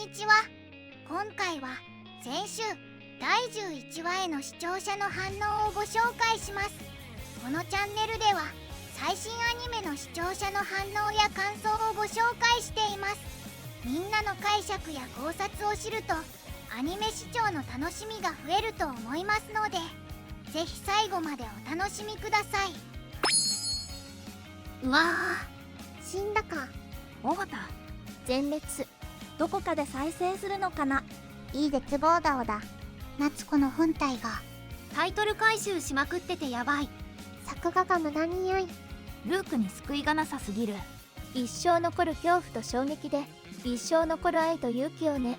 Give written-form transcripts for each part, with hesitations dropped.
にちは。今回は先週第11話への視聴者の反応をご紹介します。このチャンネルでは最新アニメの視聴者の反応や感想をご紹介しています。みんなの解釈や考察を知るとアニメ視聴の楽しみが増えると思いますので、ぜひ最後までお楽しみください。うわぁ、死んだか。尾形全滅。どこかで再生するのかな。いい絶望顔だ。夏子の本体がタイトル回収しまくっててやばい。作画が無駄に良い。ルークに救いがなさすぎる。一生残る恐怖と衝撃で一生残る愛と勇気をね。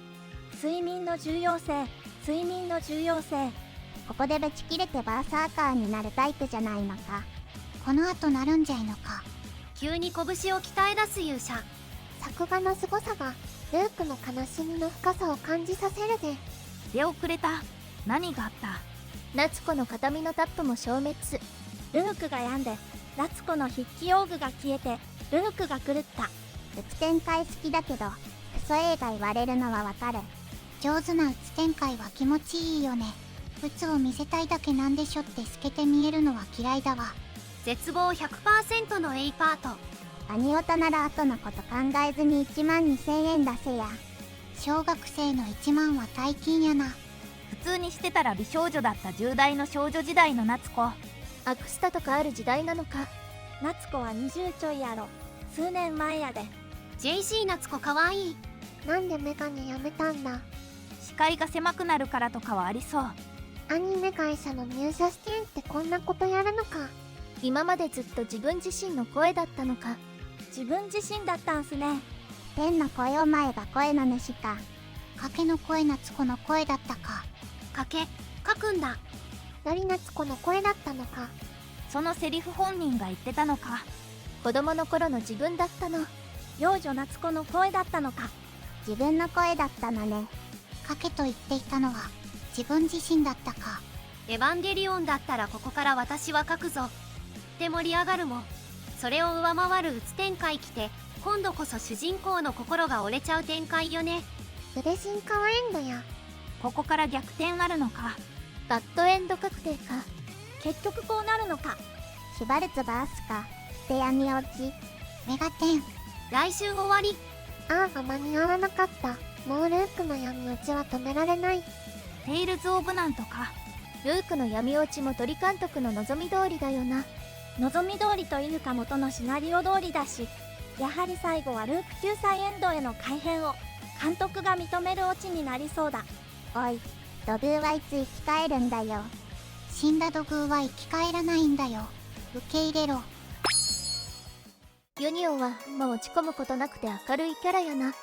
睡眠の重要性、睡眠の重要性。ここでブチ切れてバーサーカーになるタイプじゃないのか。この後なるんじゃいのか。急に拳を鍛え出す勇者。作画の凄さがルークの悲しみの深さを感じさせるぜ。出遅れた。何があった？夏子の形見のタップも消滅。ルークが病んで夏子の筆記用具が消えてルークが狂った。うつ展開好きだけどクソ映画言われるのはわかる。上手なうつ展開は気持ちいいよね。うつを見せたいだけなんでしょって透けて見えるのは嫌いだわ。絶望 100% の A パート。アニオタなら後のこと考えずに12000円出せや。小学生の1万は大金やな。普通にしてたら美少女だった10代の少女時代の夏子。アクスタとかある時代なのか。夏子は20ちょいやろ。数年前やで。 JC 夏子かわいい。なんでメガネやめたんだ。視界が狭くなるからとかはありそう。アニメ会社の入社試験ってこんなことやるのか。今までずっと自分自身の声だったのか。自分自身だったんすね。天の声お前が声の主か。賭けの声夏子の声だったか。賭け書くんだ。のり夏子の声だったのか。そのセリフ本人が言ってたのか。子供の頃の自分だったの。幼女夏子の声だったのか。自分の声だったのね。賭けと言っていたのは自分自身だったか。エヴァンゲリオンだったらここから私は書くぞって盛り上がるも、それを上回るうつ展開来て今度こそ主人公の心が折れちゃう展開よね。ブレシンカワエンドや。ここから逆転あるのか。バッドエンド確定か。結局こうなるのか。シュバルツバースか。で闇落ち。メガテン。来週終わり。ああが間に合わなかった。もうルークの闇落ちは止められない。テイルズ・オブ・なんとか。ルークの闇落ちも鳥監督の望み通りだよな。望み通りというか元のシナリオ通りだし、やはり最後はルーク救済エンドへの改変を監督が認めるオチになりそうだ。おい、ドグーはいつ生き返るんだよ。死んだドグーは生き返らないんだよ。受け入れろ。ユニオンは落ち込むことなくて明るいキャラやな。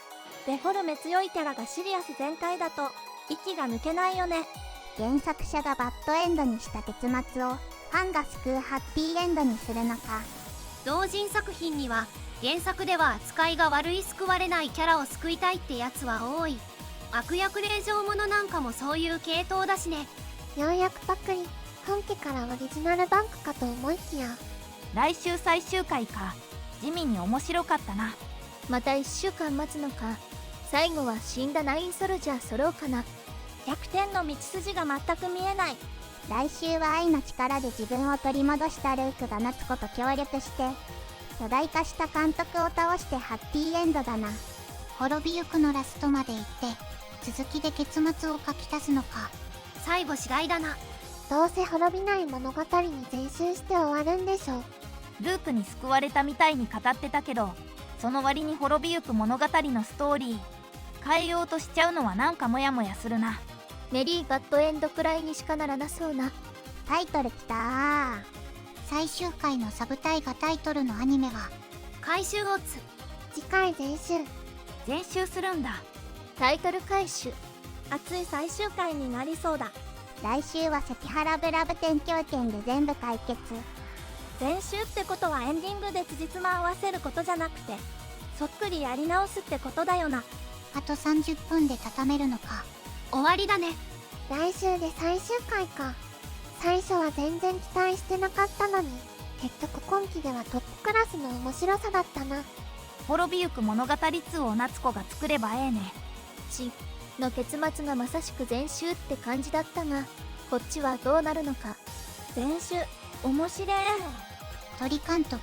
デフォルメ強いキャラがシリアス全開だと息が抜けないよね。原作者がバッドエンドにした結末をファンが救うハッピーエンドにするのか。同人作品には原作では扱いが悪い救われないキャラを救いたいってやつは多い。悪役令嬢ものなんかもそういう系統だしね。ようやくパクリ。本家からオリジナルバンクかと思いきや。来週最終回か。地味に面白かったな。また1週間待つのか。最後は死んだナインソルジャー揃うかな。逆転の道筋が全く見えない。来週は愛の力で自分を取り戻したルークが夏子と協力して巨大化した監督を倒してハッピーエンドだな。滅びゆくのラストまで行って続きで結末を書き足すのか。最後次第だな。どうせ滅びない物語に前進して終わるんでしょ。ルークに救われたみたいに語ってたけど、その割に滅びゆく物語のストーリー変えようとしちゃうのはなんかモヤモヤするな。メリーバッドエンドくらいにしかならなそうな。タイトルきたー。最終回のサブタイがタイトルのアニメは回収オッズ。次回全集。全集するんだ。タイトル回収。熱い最終回になりそうだ。来週は関原ブラブ天狂犬で全部解決。全集ってことはエンディングで辻褄合わせることじゃなくてそっくりやり直すってことだよな。あと30分で畳めるのか。終わりだね。来週で最終回か。最初は全然期待してなかったのに結局今期ではトップクラスの面白さだったな。滅びゆく物語2を夏子が作ればええね。ちの結末がまさしく全集って感じだったが、こっちはどうなるのか。全集面白い。鳥監督、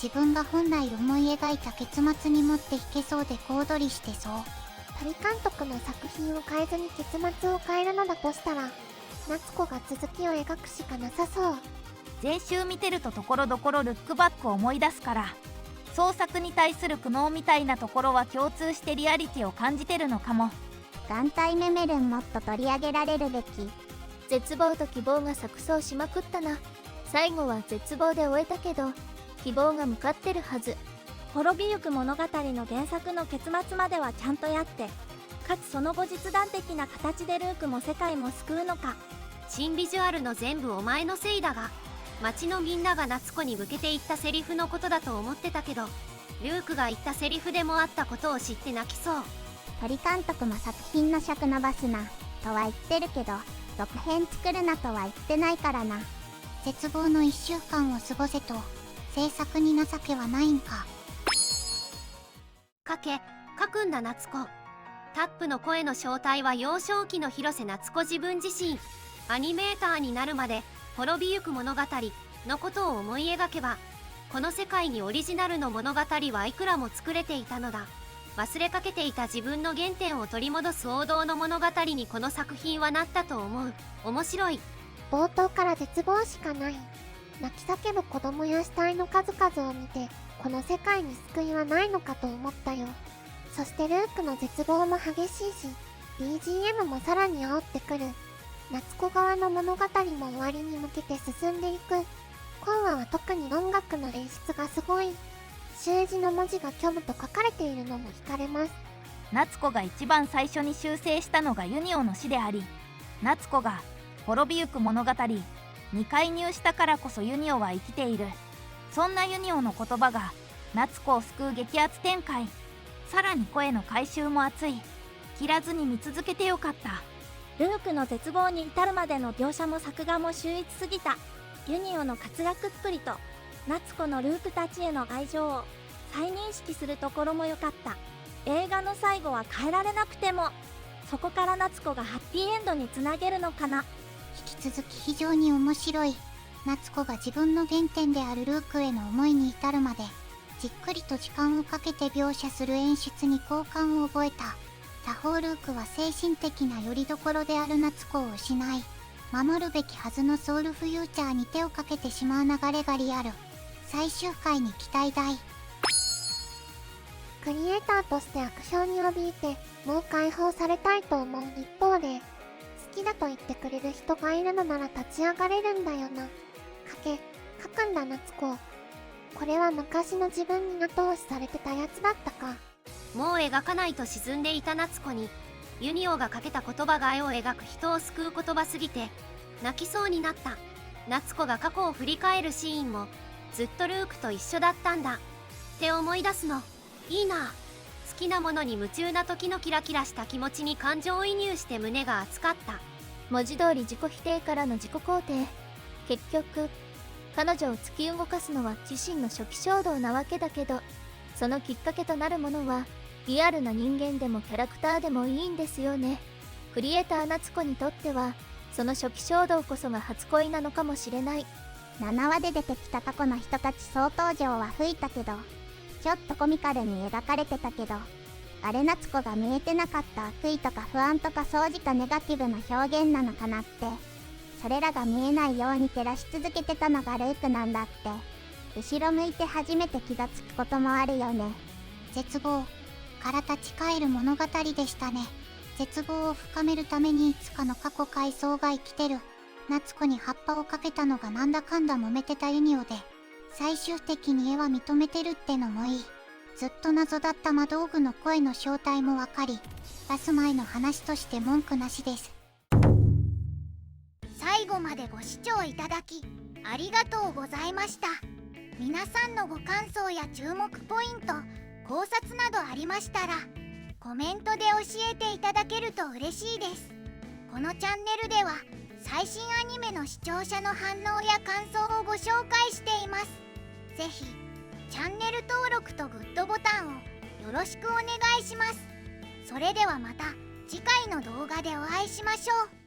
自分が本来思い描いた結末に持っていけそうで小躍りしてそう。鳥監督の作品を変えずに結末を変えるのだとしたら、夏子が続きを描くしかなさそう。全集見てるとところどころルックバックを思い出すから、創作に対する苦悩みたいなところは共通してリアリティを感じてるのかも。眼帯メメルンもっと取り上げられるべき。絶望と希望が錯綜しまくったな。最後は絶望で終えたけど、希望が向かってるはず。滅びゆく物語の原作の結末まではちゃんとやって、かつその後実弾的な形でルークも世界も救うのか。新ビジュアルの全部お前のせいだが、町のみんなが夏子に向けて言ったセリフのことだと思ってたけど、ルークが言ったセリフでもあったことを知って泣きそう。鳥監督も作品の尺伸ばすなとは言ってるけど、続編作るなとは言ってないからな。絶望の1週間を過ごせと制作に情けはないんか。書くんだ夏子。タップの声の正体は幼少期の広瀬夏子自分自身。アニメーターになるまで滅びゆく物語のことを思い描けば、この世界にオリジナルの物語はいくらも作れていたのだ。忘れかけていた自分の原点を取り戻す王道の物語にこの作品はなったと思う。面白い。冒頭から絶望しかない。泣き叫ぶ子供や死体の数々を見て、この世界に救いはないのかと思ったよ。そしてルークの絶望も激しいし、BGM もさらに煽ってくる。夏子側の物語も終わりに向けて進んでいく。今話は特に音楽の演出がすごい。習字の文字が虚無と書かれているのも惹かれます。夏子が一番最初に修正したのがユニオの死であり、夏子が滅びゆく物語に介入したからこそユニオは生きている。そんなユニオの言葉が夏子を救う激アツ展開。さらに声の回収も熱い。切らずに見続けてよかった。ルークの絶望に至るまでの描写も作画も秀逸すぎた。ユニオの滑落っぷりと夏子のルークたちへの愛情を再認識するところも良かった。映画の最後は変えられなくても、そこから夏子がハッピーエンドにつなげるのかな。引き続き非常に面白い。夏子が自分の原点であるルークへの思いに至るまでじっくりと時間をかけて描写する演出に好感を覚えた。他方ルークは精神的な拠り所である夏子を失い、守るべきはずのソウルフューチャーに手をかけてしまう流れがリアル。最終回に期待大。クリエイターとして悪性に怯えてもう解放されたいと思う一方で、好きだと言ってくれる人がいるのなら立ち上がれるんだよな。書くんだ夏子。これは昔の自分に後押しされてたやつだったか。もう描かないと沈んでいた夏子にユニオがかけた言葉が絵を描く人を救う言葉すぎて泣きそうになった。夏子が過去を振り返るシーンもずっとルークと一緒だったんだって思い出すのいいな。好きなものに夢中な時のキラキラした気持ちに感情移入して胸が熱かった。文字通り自己否定からの自己肯定。結局彼女を突き動かすのは自身の初期衝動なわけだけど、そのきっかけとなるものはリアルな人間でもキャラクターでもいいんですよね。クリエイター夏子にとってはその初期衝動こそが初恋なのかもしれない。7話で出てきた過去の人たち総登場は吹いたけど、ちょっとコミカルに描かれてたけど、あれ夏子が見えてなかった悪意とか不安とか総じたネガティブな表現なのかなって。それらが見えないように照らし続けてたのがルークなんだって。後ろ向いて初めて気がつくこともあるよね。絶望から立ち返る物語でしたね。絶望を深めるためにいつかの過去回想が生きてる。夏子に葉っぱをかけたのがなんだかんだ揉めてたユニオで、最終的に絵は認めてるってのもいい。ずっと謎だった魔道具の声の正体もわかり、出す前の話として文句なしです。最後までご視聴いただきありがとうございました。皆さんのご感想や注目ポイント、考察などありましたらコメントで教えていただけると嬉しいです。このチャンネルでは最新アニメの視聴者の反応や感想をご紹介しています。ぜひチャンネル登録とグッドボタンをよろしくお願いします。それではまた次回の動画でお会いしましょう。